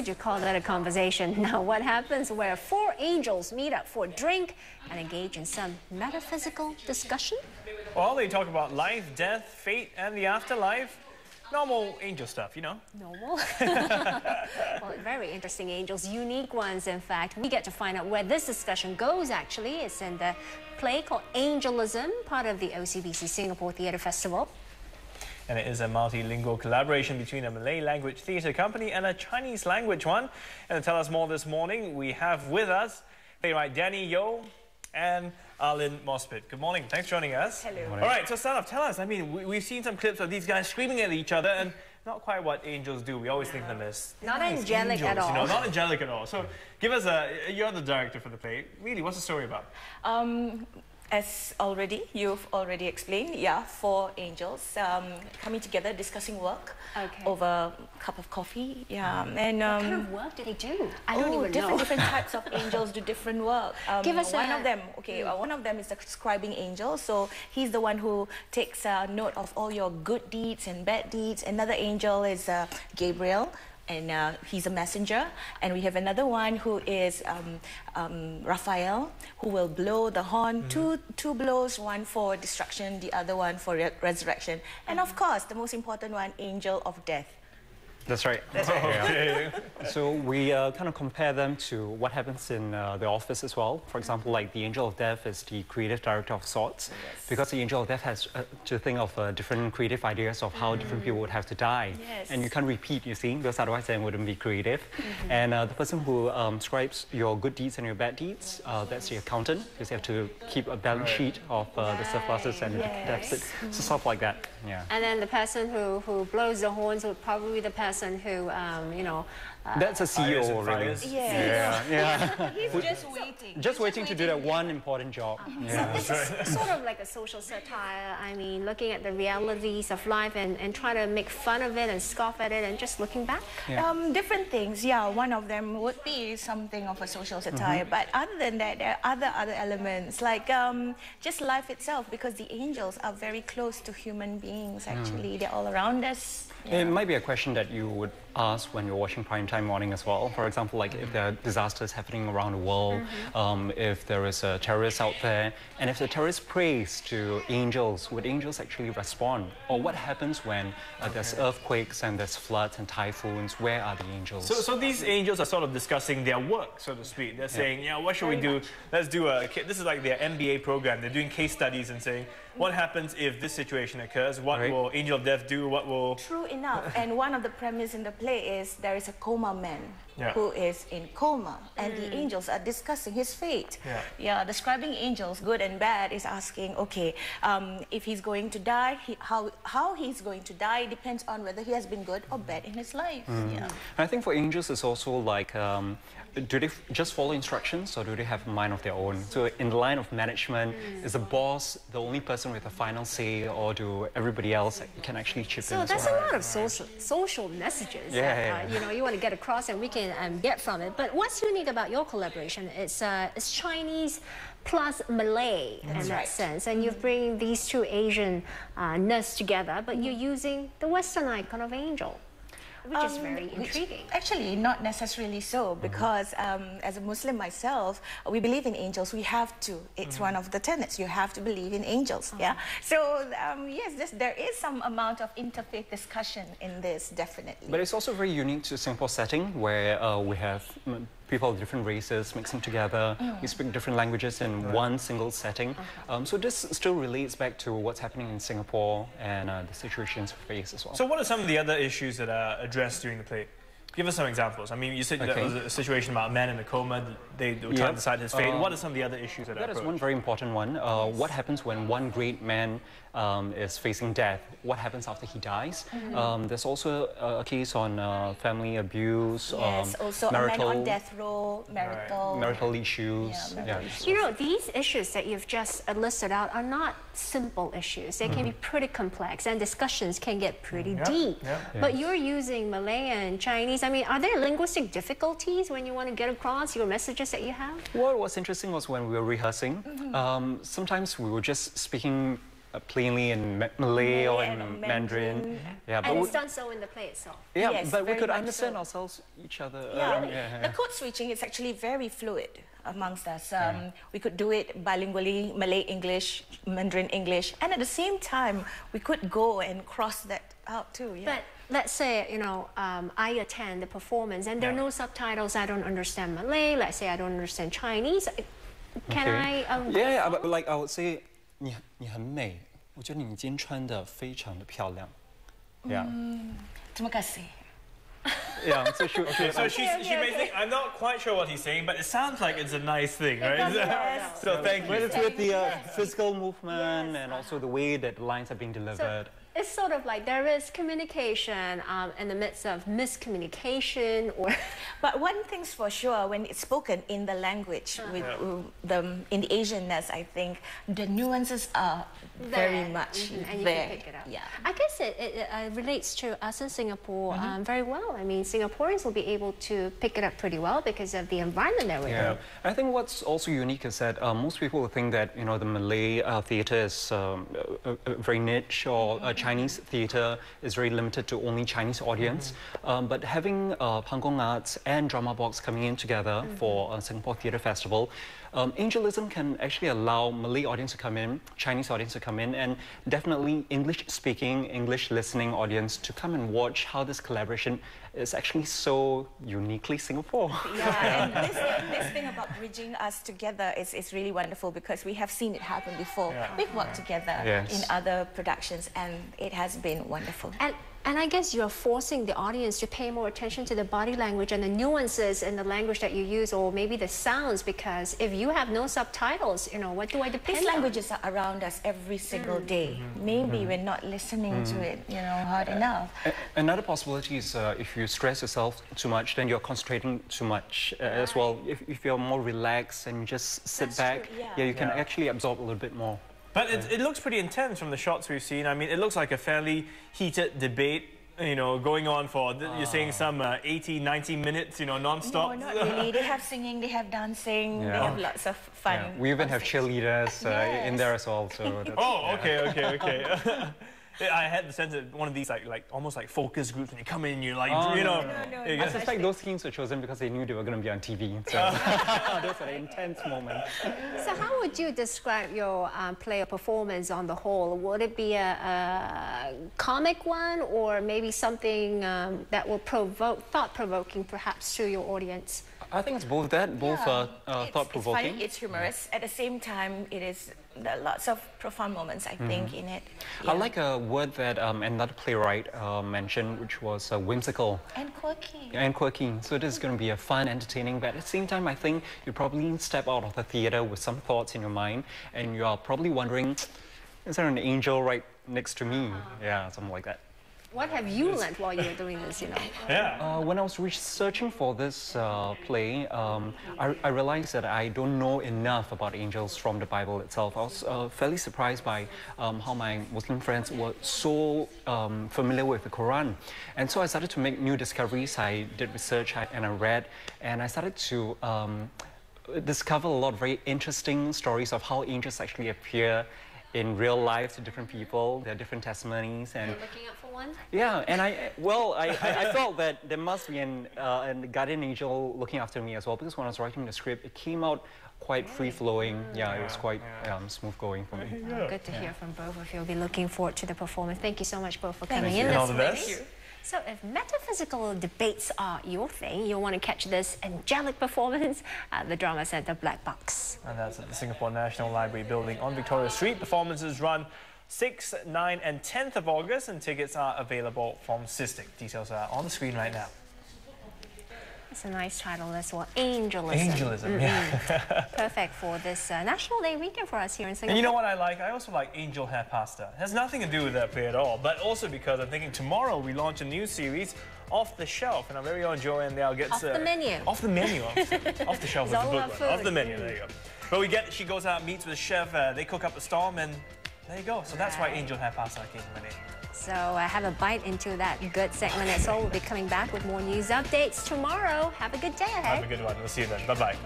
would you call that a conversation? Now, what happens where four angels meet up for a drink and engage in some metaphysical discussion? Well, they talk about life, death, fate, and the afterlife. Normal angel stuff, you know? Normal? Well, very interesting angels, unique ones, in fact. We get to find out where this discussion goes, actually. It's in the play called Angelism, part of the OCBC Singapore Theatre Festival. And it is a multilingual collaboration between a Malay language theatre company and a Chinese language one. And to tell us more this morning, we have with us playwright Danny Yeoh and Arlene Mospit. Good morning. Thanks for joining us. Hello. All right, so start off, tell us. I mean, we've seen some clips of these guys screaming at each other and not quite what angels do. We always think of them as not angelic angels, at all. You know, not angelic at all. So give us you're the director for the play. Really, what's the story about? As you've already explained, yeah, four angels coming together, discussing work over a cup of coffee, yeah. And what kind of work do they do? I don't even know. Different types of angels do different work. Give us one of them. Okay, one of them is the scribing angel. So he's the one who takes note of all your good deeds and bad deeds. Another angel is Gabriel. And he's a messenger. And we have another one who is Raphael, who will blow the horn. Two blows, one for destruction, the other one for resurrection. And of course, the most important one, angel of death. That's right. That's right. Yeah. So we kind of compare them to what happens in the office as well. For example, like the Angel of Death is the creative director of sorts, because the Angel of Death has to think of different creative ideas of how different people would have to die. Yes. And you can't repeat, you see, because otherwise then it wouldn't be creative. And the person who scribes your good deeds and your bad deeds, that's the accountant, because you have to keep a balance sheet of the surpluses and the deficit. So stuff like that. Yeah. And then the person who blows the horns would probably be the person who, you know... that's a CEO, really. Yeah. He's just waiting to do that one important job. So this is sort of like a social satire. I mean, looking at the realities of life and trying to make fun of it and scoff at it and just looking back. Different things, yeah. One of them would be something of a social satire, but other than that, there are other elements, like just life itself, because the angels are very close to human beings, actually. They're all around us. It might be a question that you would ask when you're watching Primetime Morning as well. For example, like if there are disasters happening around the world, if there is a terrorist out there, and if the terrorist prays to angels, would angels actually respond? Or what happens when there's earthquakes and there's floods and typhoons? Where are the angels? So these angels are sort of discussing their work, so to speak. They're saying, yeah, what should we do? Let's do this is like their MBA program. They're doing case studies and saying, what happens if this situation occurs? What will Angel of Death do? What will... True enough. And one of the premises in the play is there is a coma man who is in coma, and the angels are discussing his fate. Describing angels, good and bad, is asking, okay, if he's going to die, how he's going to die depends on whether he has been good or bad in his life. I think for angels, it's also like, do they just follow instructions, or do they have a mind of their own? So in the line of management, is the boss the only person with the final say, or do everybody else can actually chip in as well? So there's a lot of social messages that, you know, you want to get across and we can get from it. But what's unique about your collaboration? It's Chinese plus Malay in that sense, and you're bringing these two Asian nurses together, but you're using the Western icon of angel, which is very intriguing. Actually, not necessarily so, because as a Muslim myself, we believe in angels. We have to. It's one of the tenets. You have to believe in angels. So yes, there is some amount of interfaith discussion in this, definitely. But it's also very unique to Singapore's setting, where we have people of different races mixing together. We speak different languages in one single setting. So this still relates back to what's happening in Singapore and the situations we face as well. So what are some of the other issues that are addressed during the play? Give us some examples. I mean, you said there was a situation about a man in a coma. They were trying to decide his fate. What are some of the other issues that are approached? That is one very important one. What happens when one great man is facing death? What happens after he dies? There's also a case on family abuse, also marital, a man on death row, marital issues. You know, these issues that you've just listed out are not simple issues. They can be pretty complex, and discussions can get pretty deep. But you're using Malay and Chinese. I mean, are there linguistic difficulties when you want to get across your messages that you have? What was interesting was when we were rehearsing, sometimes we were just speaking plainly in Malay or in Mandarin. Yeah, and it's done so in the play itself. Yeah, Yes, but we very could much understand so. ourselves, each other. The code switching is actually very fluid amongst us. We could do it bilingually, Malay English, Mandarin English, and at the same time, we could go and cross that out too. Yeah. But let's say, I attend the performance and there are no subtitles, I don't understand Malay, let's say I don't understand Chinese. Can I... Yeah, but like I would say, 你很美，我觉得你今天穿得非常的漂亮。Yeah. Terima kasih. Yeah, so she may think, I'm not quite sure what he's saying, but it sounds like it's a nice thing, right? Yes. So thank you. But it's with the physical movement and also the way that lines are being delivered. It's sort of like there is communication in the midst of miscommunication or... But one thing's for sure, when it's spoken in the language, with in the Asianness, I think the nuances are very much and you there. can pick it up. Yeah. I guess it relates to us in Singapore very well. I mean, Singaporeans will be able to pick it up pretty well because of the environment that we're in. I think what's also unique is that most people think that the Malay theatre is very niche, or Chinese theatre is very limited to only Chinese audience. But having Pangong Arts and Drama Box coming in together for Singapore Theatre Festival, Angelism can actually allow Malay audience to come in, Chinese audience to come in, and definitely English-speaking, English-listening audience to come and watch how this collaboration is actually so uniquely Singapore. Yeah, and this thing about bridging us together is really wonderful because we have seen it happen before. We've worked together in other productions and it has been wonderful. And I guess you're forcing the audience to pay more attention to the body language and the nuances in the language that you use, or maybe the sounds, because if you have no subtitles, what do I depend on? These languages are around us every single day. Maybe we're not listening to it, hard enough. Another possibility is if you stress yourself too much, then you're concentrating too much as well. If you're more relaxed and you just sit back, you can actually absorb a little bit more. But it looks pretty intense from the shots we've seen. I mean, it looks like a fairly heated debate, going on for, you're saying some 80, 90 minutes, non-stop. No, not really. They have singing, they have dancing, they have lots of fun. Yeah. We even have cheerleaders in there as well. So that's, okay. I had the sense that one of these almost like focus groups, when you come in, you're like, No. I suspect those teams were chosen because they knew they were going to be on TV. So those are intense moments. So how would you describe your play or performance on the whole? Would it be a comic one, or maybe something that will provoke, thought-provoking perhaps to your audience? I think it's both that, thought-provoking. It's funny, it's humorous. At the same time, there are lots of profound moments, I think, in it. I like a word that another playwright mentioned, which was whimsical. And quirky. And quirky. So this is going to be a fun, entertaining, but at the same time, I think you probably step out of the theatre with some thoughts in your mind, and you are probably wondering, is there an angel right next to me? Yeah, something like that. What have you learned while you were doing this, When I was researching for this play, I realized that I don't know enough about angels from the Bible itself. I was fairly surprised by how my Muslim friends were so familiar with the Quran. And so I started to make new discoveries. I did research and I read, and I started to discover a lot of very interesting stories of how angels actually appear in real life to different people. There are different testimonies. And you're looking out for one? Yeah, and I felt that there must be a guardian angel looking after me as well, because when I was writing the script, it came out quite free-flowing. Yeah, it was quite smooth going for me. Good to hear from both of you. I'll be looking forward to the performance. Thank you so much both for coming in. All the best. Thank you. So if metaphysical debates are your thing, you'll want to catch this angelic performance at the Drama Centre Black Box. And that's at the Singapore National Library building on Victoria Street. Performances run 6th, 9th and 10th of August, and tickets are available from Cystic. Details are on the screen right now. It's a nice title as well, Angelism. Angelism, yeah. Perfect for this National Day weekend for us here in Singapore. And you know what I like? I also like angel hair pasta. It has nothing to do with that play at all, but also because I'm thinking tomorrow we launch a new series, Off the Shelf, and our very own Joanne Liao gets... Off the menu. Off the menu. Off the shelf is the book one. Off the menu, there you go. But she goes out, meets with the chef, they cook up a storm, and there you go. So that's why angel hair pasta came to my name. So have a bite into that good segment. That's all. We'll be coming back with more news updates tomorrow. Have a good day ahead. Have a good one. We'll see you then. Bye-bye.